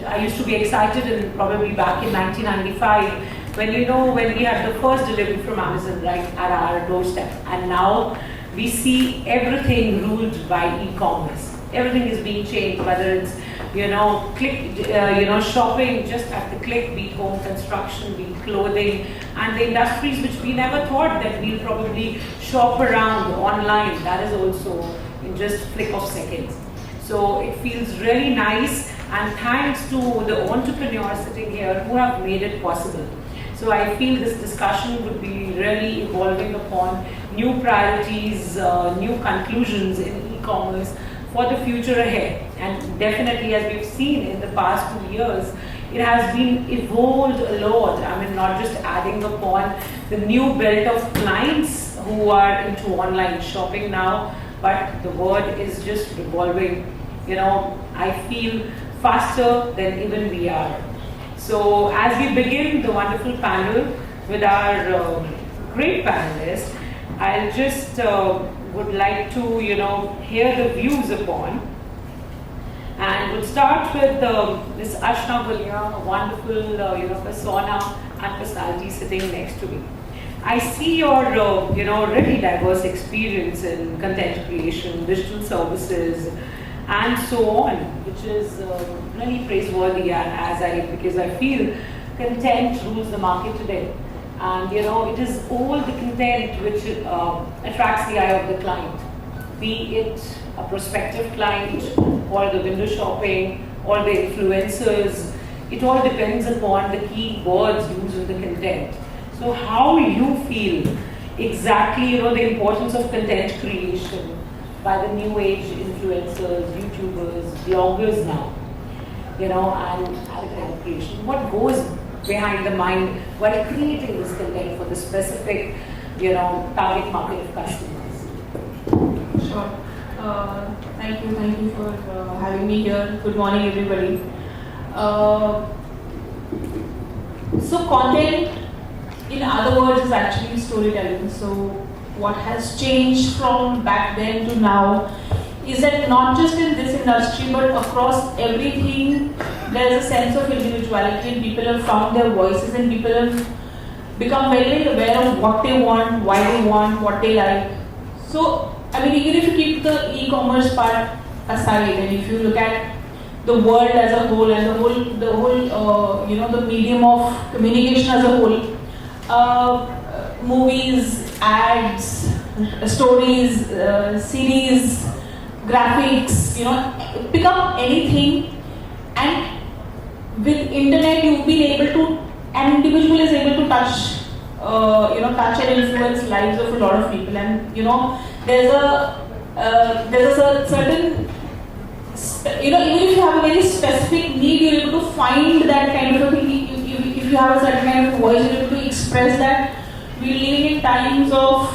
I used to be excited, and probably back in 1995, when we had the first delivery from Amazon right at our doorstep, and now we see everything ruled by e-commerce. Everything is being changed, whether it's shopping just at the click, be it home construction, be it clothing, and the industries which we never thought that we'll probably shop around online. That is also in just flick of seconds. So it feels really nice, and thanks to the entrepreneurs sitting here who have made it possible. So I feel this discussion would be really evolving upon new priorities, new conclusions in e-commerce for the future ahead. And definitely, as we've seen in the past 2 years, it has been evolved a lot. I mean, not just adding upon the new belt of clients who are into online shopping now, but the world is just evolving, I feel faster than even we are. So as we begin the wonderful panel with our great panelists, I'll just would like to, hear the views upon. And we'll start with Ms. Ashna Gulia, a wonderful, persona and personality sitting next to me. I see your, really diverse experience in content creation, digital services, and so on, which is really praiseworthy, because I feel content rules the market today. And it is all the content which attracts the eye of the client, be it a prospective client or the window shopping or the influencers. It all depends upon the key words used in the content. So how you feel exactly, the importance of content creation by the new age influencers, YouTubers, bloggers now, and content creation. What goes behind the mind while creating this content for the specific, target market of customers? Sure. Thank you for having me here. Good morning, everybody. So content, in other words, is actually storytelling. So what has changed from back then to now is that not just in this industry but across everything, there is a sense of individuality, and people have found their voices, and people have become very, very aware of what they want, why they want, what they like. So, even if you keep the e-commerce part aside, and if you look at the world as a whole, and the whole, the medium of communication as a whole, movies, ads, stories, series, graphics, pick up anything, and with internet you've been able to, an individual is able to touch, touch and influence lives of a lot of people, and there's a certain, even if you have a very specific need, you're able to find that kind of a thing. If you have a certain kind of voice, you're able to express that. We're living in times of,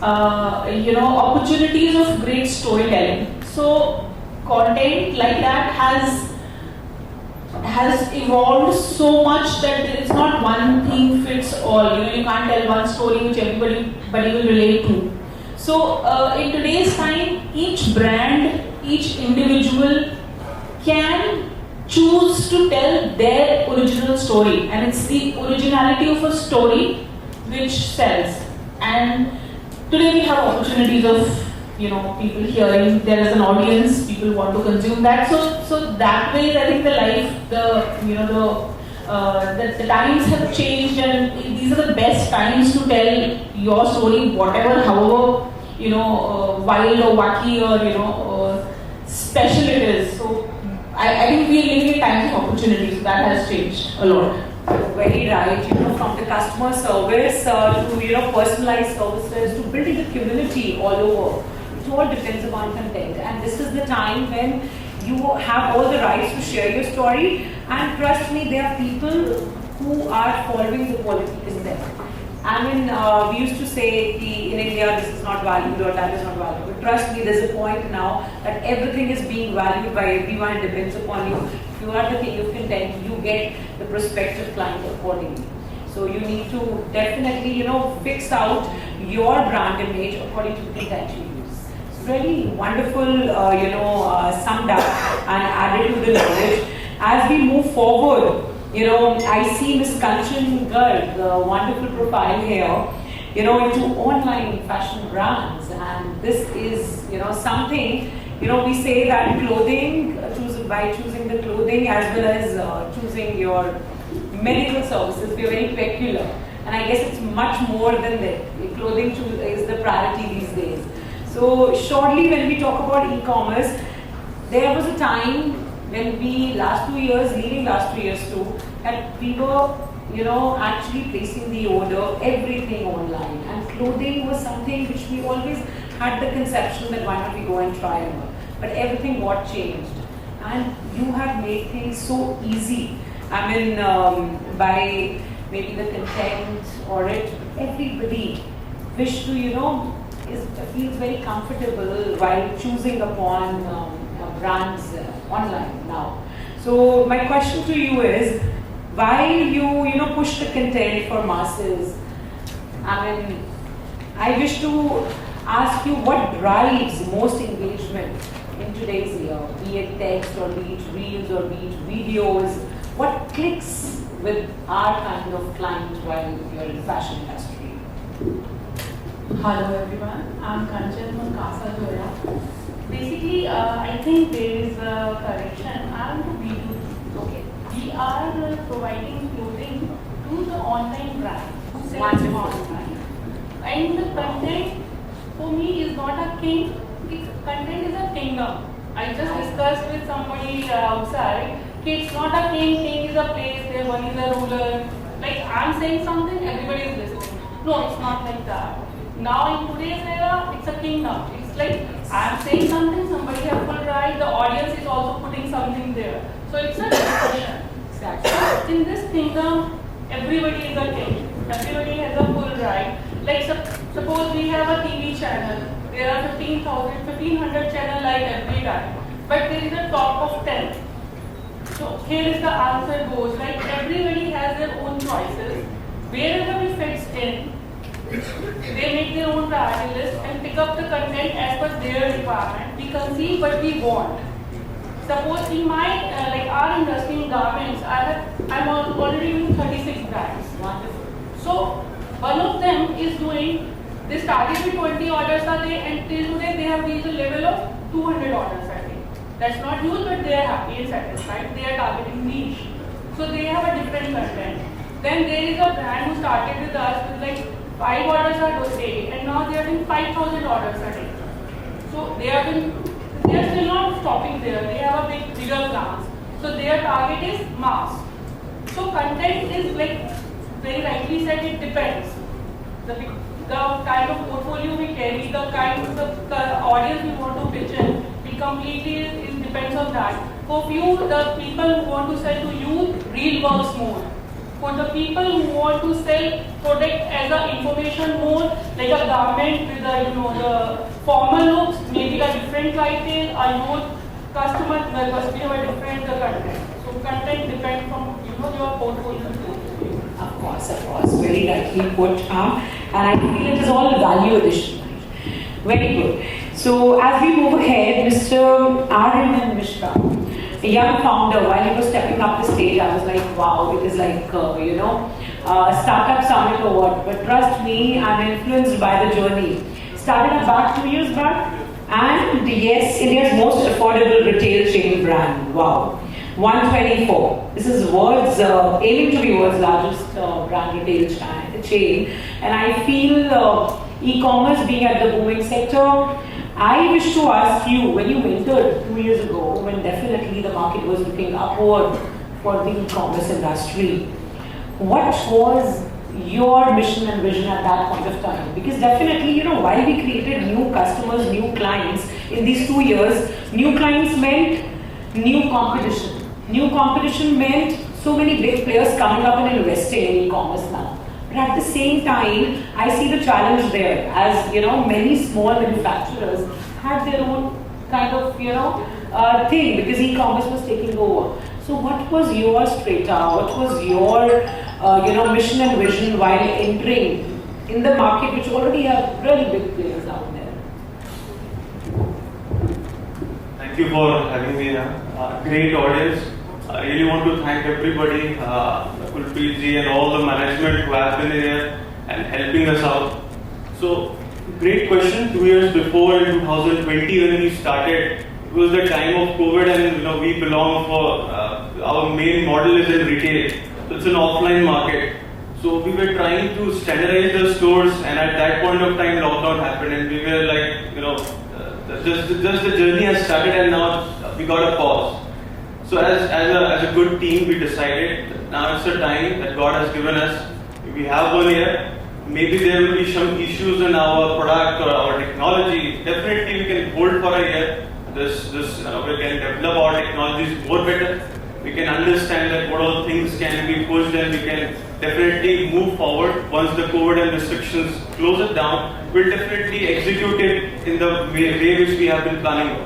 opportunities of great storytelling. So content like that has evolved so much that it's not one thing fits all. You can't tell one story which everybody will relate to. So in today's time, each brand, each individual can choose to tell their original story, and it's the originality of a story which sells. And today we have opportunities of people hearing, there is an audience, people want to consume that. So that way, I think the times have changed, and these are the best times to tell your story, whatever, however wild or wacky or special it is. So I think we are living in times of opportunities. That has changed a lot. Very right. From the customer service to personalized services to building a community all over. It all depends upon content, and this is the time when you have all the rights to share your story. And trust me, there are people who are following the quality content. I mean, we used to say in India this is not valued or that is not valued. But trust me, there's a point now that everything is being valued by everyone. It depends upon you. If you are the king of content, you get the prospective client accordingly. So you need to definitely, fix out your brand image according to the content you use. It's really wonderful, summed up and added to the knowledge. as we move forward, I see Miss Kanchan Garg, the wonderful profile here, into online fashion brands, and this is, something, we say that clothing, by choosing the clothing as well as choosing your medical services, we are very peculiar, and I guess it's much more than that. Clothing is the priority these days. So shortly, when we talk about e-commerce, there was a time when we, leading last 2 years too, that we were, actually placing the order, everything online. And clothing was something which we always had the conception that why not we go and try it. But everything got changed. And you have made things so easy. I mean, by maybe the content or it, everybody wish to, feels very comfortable while choosing upon brands online now. So my question to you is, while you push the content for masses, I mean, I wish to ask you what drives most engagement in today's year, be it text or be it reels or be it videos, what clicks with our kind of client while you're in the fashion industry? Hello everyone, I'm Kanchan from Casa Joya. Basically, I think there is a correction. I'm to B2B. Okay. We are providing clothing to the online brand. Wonderful. Online. And the content for me is not a king. Content is a kingdom. I just discussed with somebody outside. It's not a king is a place, there one is a ruler. Like I'm saying something, everybody is listening. No, it's not like that. Now in today's era, it's a kingdom. It's like I'm saying something, somebody has full right, the audience is also putting something there. So it's a discussion. Exactly. In this kingdom, everybody is a king. Everybody has a full right. Like suppose we have a TV channel. There are 1500 channels like every time. But there is a top of 10. So here is the answer goes, like everybody has their own choices. Wherever it fits in, they make their own priority list and pick up the content as per their requirement. We conceive what we want. Suppose in my, like our industry in garments, I'm already doing 36 brands. Wonderful. So one of them is doing, they started with 20 orders a day and till today they have reached a level of 200 orders a day. That's not huge, but they are happy and satisfied. They are targeting niche. So they have a different content. Then there is a brand who started with us with like 5 orders a day and now they are doing 5,000 orders a day. So they are still not stopping there. They have a bigger plans. So their target is mass. So content is like very rightly said, it depends. The kind of portfolio we carry, the kind of the audience we want to pitch in, it completely depends on that. For few, the people who want to sell to youth, reel works more. For the people who want to sell product as a information more, like a garment with the formal looks, maybe a different title, a youth customer, the customer have a different content. So content depends from your portfolio. Of course, very rightly put. And I feel it is all value addition. Very good. So as we move ahead, Mr. Arvind Mishra, a young founder, while he was stepping up the stage, I was like, wow, it is like, startup summit or what. But trust me, I'm influenced by the journey. Started about 2 years back, and yes, India's most affordable retail chain brand. Wow. 124. This is aiming to be world's largest brand retail chain. And I feel e-commerce being at the booming sector, I wish to ask you, when you entered 2 years ago, when definitely the market was looking upward for the e-commerce industry, what was your mission and vision at that point of time? Because definitely, while we created new customers, new clients, in these 2 years, new clients meant new competition. New competition meant so many big players coming up and investing in e-commerce now. But at the same time, I see the challenge there, as many small manufacturers had their own kind of thing, because e-commerce was taking over. So what was your strata? What was your mission and vision while entering in the market, which already have really big players out there? Thank you for having me here. Great audience. I really want to thank everybody, Kulpreet ji and all the management who have been here and helping us out. So, great question. 2 years before, in 2020, when we started, it was the time of COVID, and we belong for our main model is in retail, so it's an offline market. So we were trying to standardize the stores, and at that point of time, lockdown happened, and we were like, just the journey has started, and now we got a pause. So as a good team, we decided that now it's the time that God has given us. We have 1 year. Maybe there will be some issues in our product or our technology. Definitely, we can hold for a year. We can develop our technologies more better. We can understand that what all things can be pushed, and we can definitely move forward. Once the COVID and restrictions close it down, we'll definitely execute it in the way which we have been planning.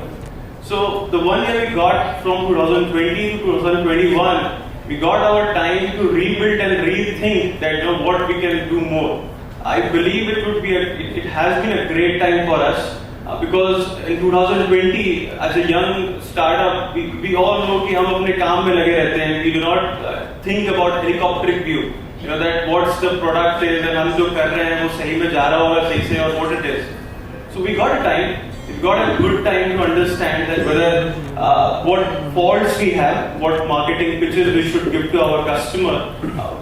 So the 1 year we got from 2020 to 2021, we got our time to rebuild and rethink that what we can do more. I believe it has been a great time for us. Because in 2020, as a young startup, we all know कि हम अपने काम में लगे रहते हैं. We do not think about helicopteric view. That what's the product is and हम जो कर रहे हैं वो सही में जा रहा होगा सही से और what it is. So we got a time. We got a good time to understand that whether what faults we have, what marketing pitches we should give to our customer.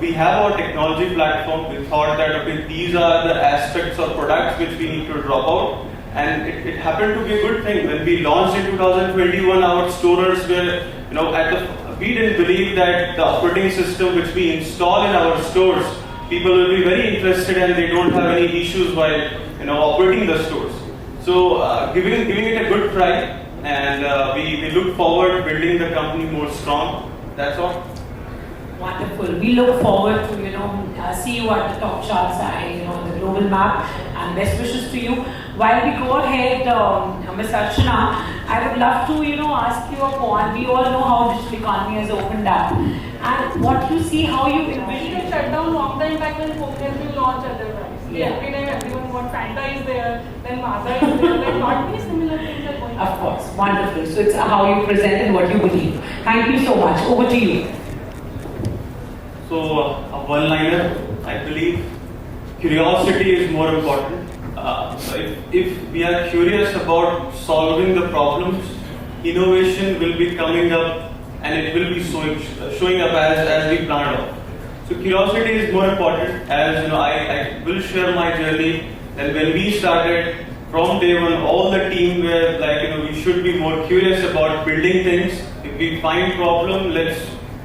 We have our technology platform. We thought that okay, these are the aspects or products which we need to drop out. And it happened to be a good thing. When we launched in 2021, our stores were, we didn't believe that the operating system which we install in our stores, people will be very interested and they don't have any issues while operating the stores. So giving it a good try, and we look forward building the company more strong. That's all. Wonderful. We look forward to see you at the top charts, the global map, and best wishes to you. While we go ahead, Ms. Archana, I would love to ask you upon. We all know how digital economy has opened up, and what you see, how you envision. We shut down long time back when Coke will launch otherwise. Yeah. Every time everyone wants Fanta is there, then Maaza is there, like not many similar things are going on. Of course, wonderful. So it's how you present and what you believe. Thank you so much. Over to you. So, a one-liner, I believe curiosity is more important. So if we are curious about solving the problems, innovation will be coming up and it will be showing up as we planned out. So curiosity is more important. As I will share my journey. And when we started from day one, all the team were we should be more curious about building things. If we find problem, let's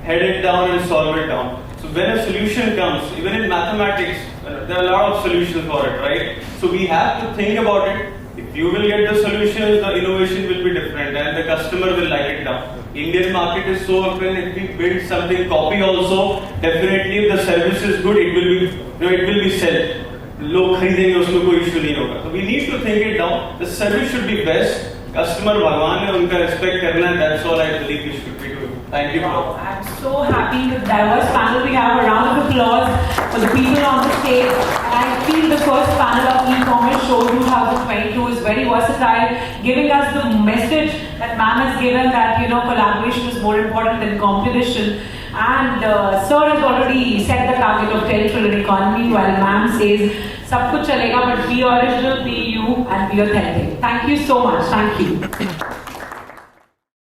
head it down and solve it down. So when a solution comes, even in mathematics, there are a lot of solutions for it, right? So we have to think about it. If you will get the solutions, the innovation will be different and the customer will like it now. Indian market is so open. If we build something copy also, definitely if the service is good, it will be sold. लोग खरीदेंगे उसमें कोई issue नहीं होगा. So we need to think it down. The service should be best. Customer भगवान है, उनका respect करना है. That's all I believe we should be doing. Thank you. Wow, I'm so happy with the diverse panel. We have a round of applause for the people on the stage. And I feel the first panel of e-commerce show 2022 is very versatile, giving us the message that ma'am has given that collaboration is more important than competition. And sir has already set the target of 10 trillion economy, while ma'am says सब कुछ चलेगा, but be original, be you, and be authentic. Thank you so much. Thank you.